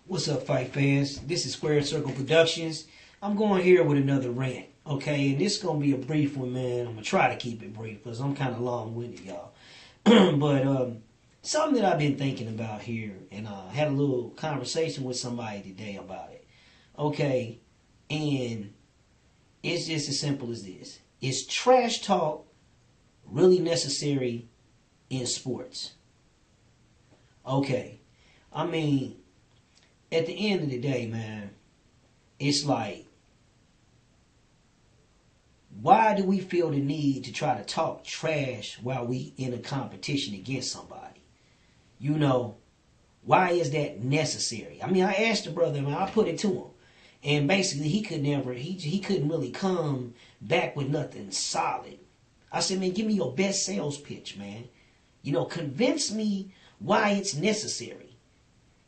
What's up, fight fans? This is SquaredCircleProductions. I'm going here with another rant, okay? And this is going to be a brief one, man. I'm going to try to keep it brief because I'm kind of long-winded, y'all. But something that I've been thinking about here, and I had a little conversation with somebody today about it, okay? And it's just as simple as this. Is trash talk really necessary in sports? Okay. I mean, at the end of the day, man, it's like, why do we feel the need to try to talk trash while we in a competition against somebody? You know, why is that necessary? I mean, I asked the brother, man, I put it to him. And basically, he couldn't really come back with nothing solid. I said, man, give me your best sales pitch, man. You know, convince me why it's necessary.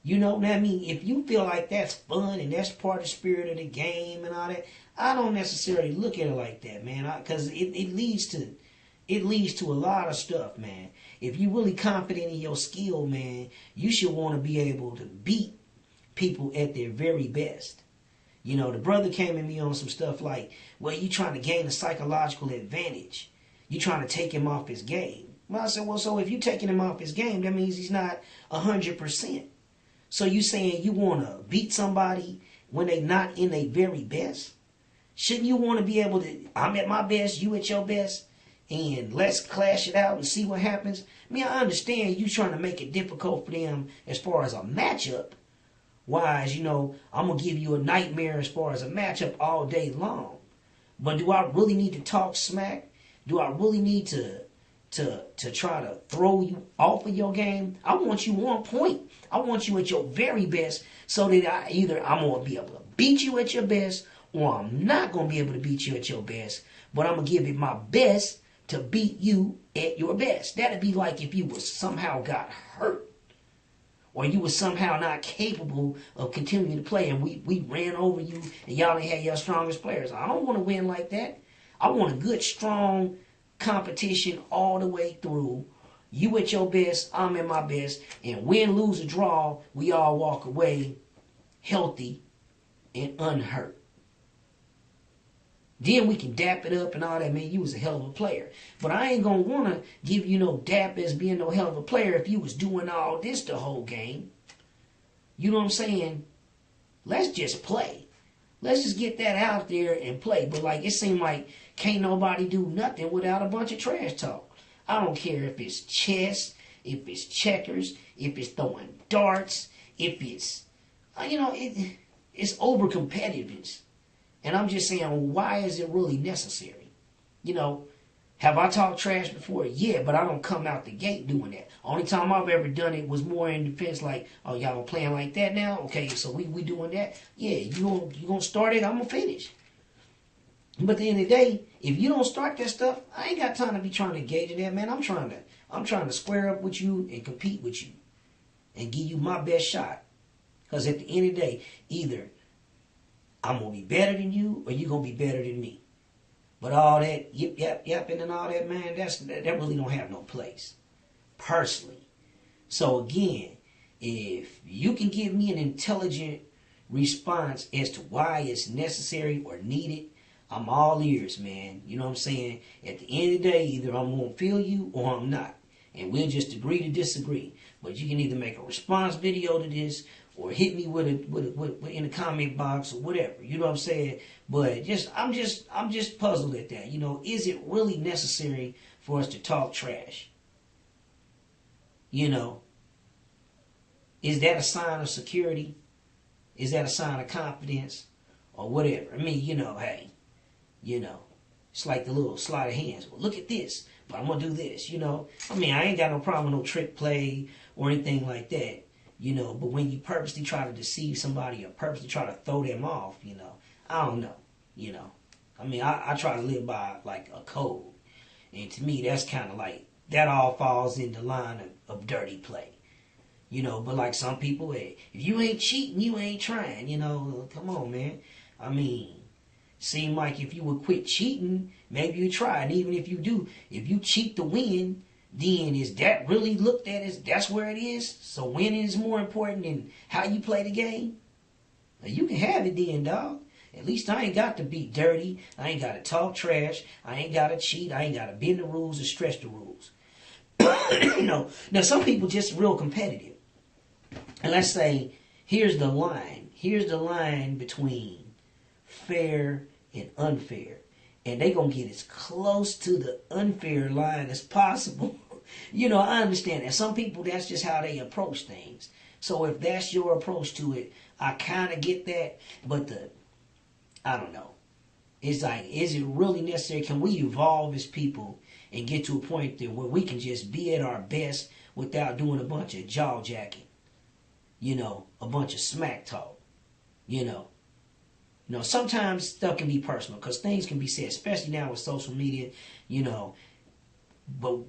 You know what I mean? If you feel like that's fun and that's part of the spirit of the game and all that, I don't necessarily look at it like that, man. Because it leads to a lot of stuff, man. If you're really confident in your skill, man, you should want to be able to beat people at their very best. You know, the brother came at me on some stuff like, well, you trying to gain a psychological advantage. You trying to take him off his game. Well, I said, well, so if you taking him off his game, that means he's not 100%. So you saying you want to beat somebody when they not in their very best? Shouldn't you want to be able to, I'm at my best, you at your best, and let's clash it out and see what happens? I mean, I understand you trying to make it difficult for them as far as a matchup. Wise, you know, I'm going to give you a nightmare as far as a matchup all day long. But do I really need to talk smack? Do I really need to try to throw you off of your game? I want you on point. I want you at your very best so that I'm going to be able to beat you at your best, or I'm not going to be able to beat you at your best, but I'm going to give it my best to beat you at your best. That'd be like if you was somehow got hurt, or you was somehow not capable of continuing to play, and we ran over you and y'all ain't had your strongest players. I don't want to win like that. I want a good, strong competition all the way through. You at your best, I'm at my best, and win, lose, or draw, we all walk away healthy and unhurt. Then we can dap it up and all that, man. You was a hell of a player. But I ain't going to want to give you no dap as being no hell of a player if you was doing all this the whole game. You know what I'm saying? Let's just play. Let's just get that out there and play. But like, it seemed like can't nobody do nothing without a bunch of trash talk. I don't care if it's chess, if it's checkers, if it's throwing darts, if it's, it's over competitiveness. And I'm just saying, why is it really necessary? You know, have I talked trash before? Yeah, but I don't come out the gate doing that. Only time I've ever done it was more in defense, like, oh, y'all playing like that now? Okay, so we doing that? Yeah, you gonna start it, I'm gonna finish. But at the end of the day, if you don't start that stuff, I ain't got time to be trying to engage in that, man. I'm trying to square up with you and compete with you and give you my best shot. Because at the end of the day, either I'm going to be better than you or you're going to be better than me. But all that yapping and all that, man, that really don't have no place, personally. So again, if you can give me an intelligent response as to why it's necessary or needed, I'm all ears, man. You know what I'm saying? At the end of the day, either I'm going to feel you or I'm not. And we'll just agree to disagree. But you can either make a response video to this or hit me with in the comment box or whatever. You know what I'm saying? But I'm just puzzled at that. You know, is it really necessary for us to talk trash? You know, is that a sign of security? Is that a sign of confidence or whatever? I mean, hey, it's like the little sleight of hands. Well, look at this, but I'm going to do this, I mean, I ain't got no problem with no trick play or anything like that, but when you purposely try to deceive somebody or purposely try to throw them off, I don't know, I mean, I try to live by, like, a code. And to me, that's kind of like, that all falls in the line of dirty play. But like some people, hey, if you ain't cheating, you ain't trying, come on, man. I mean, seem like if you would quit cheating, maybe you try. And even if you do, if you cheat to win, then is that really looked at as that's where it is? So winning is more important than how you play the game? Now, you can have it then, dog. At least I ain't got to be dirty. I ain't got to talk trash. I ain't got to cheat. I ain't got to bend the rules or stretch the rules. Now some people just real competitive. And let's say, here's the line. Here's the line between fair and unfair. And they going to get as close to the unfair line as possible. I understand that. Some people, that's just how they approach things. So if that's your approach to it, I kind of get that. But I don't know. It's like, is it really necessary? Can we evolve as people and get to a point that where we can just be at our best without doing a bunch of jaw jacking? A bunch of smack talk. Sometimes stuff can be personal because things can be said, especially now with social media, but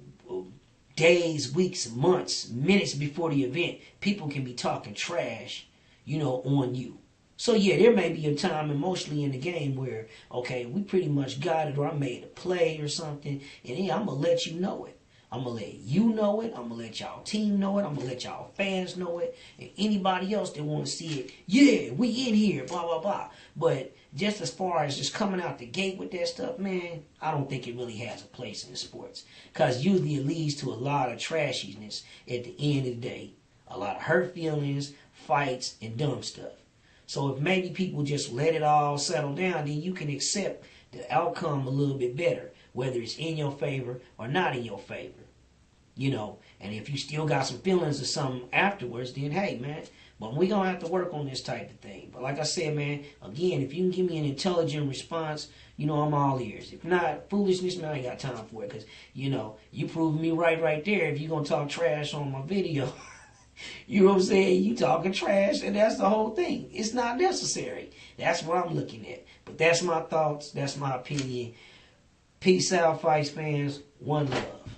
days, weeks, months, minutes before the event, people can be talking trash, on you. So yeah, there may be a time emotionally in the game where, okay, we pretty much got it, or I made a play or something, and yeah, I'm going to let you know it. I'm going to let you know it. I'm going to let y'all team know it. I'm going to let y'all fans know it. And anybody else that want to see it, yeah, we in here, blah, blah, blah. But just as far as just coming out the gate with that stuff, man, I don't think it really has a place in sports. Because usually it leads to a lot of trashiness at the end of the day. A lot of hurt feelings, fights, and dumb stuff. So if maybe people just let it all settle down, then you can accept the outcome a little bit better, whether it's in your favor or not in your favor. And if you still got some feelings or something afterwards, then hey, man, but we going to have to work on this type of thing. But like I said, man, again, if you can give me an intelligent response, I'm all ears. If not, foolishness, man, I ain't got time for it. Because, you proved me right there if you going to talk trash on my video. You know what I'm saying? You talking trash, and that's the whole thing. It's not necessary. That's what I'm looking at. But that's my thoughts. That's my opinion. Peace out, Fights fans. One love.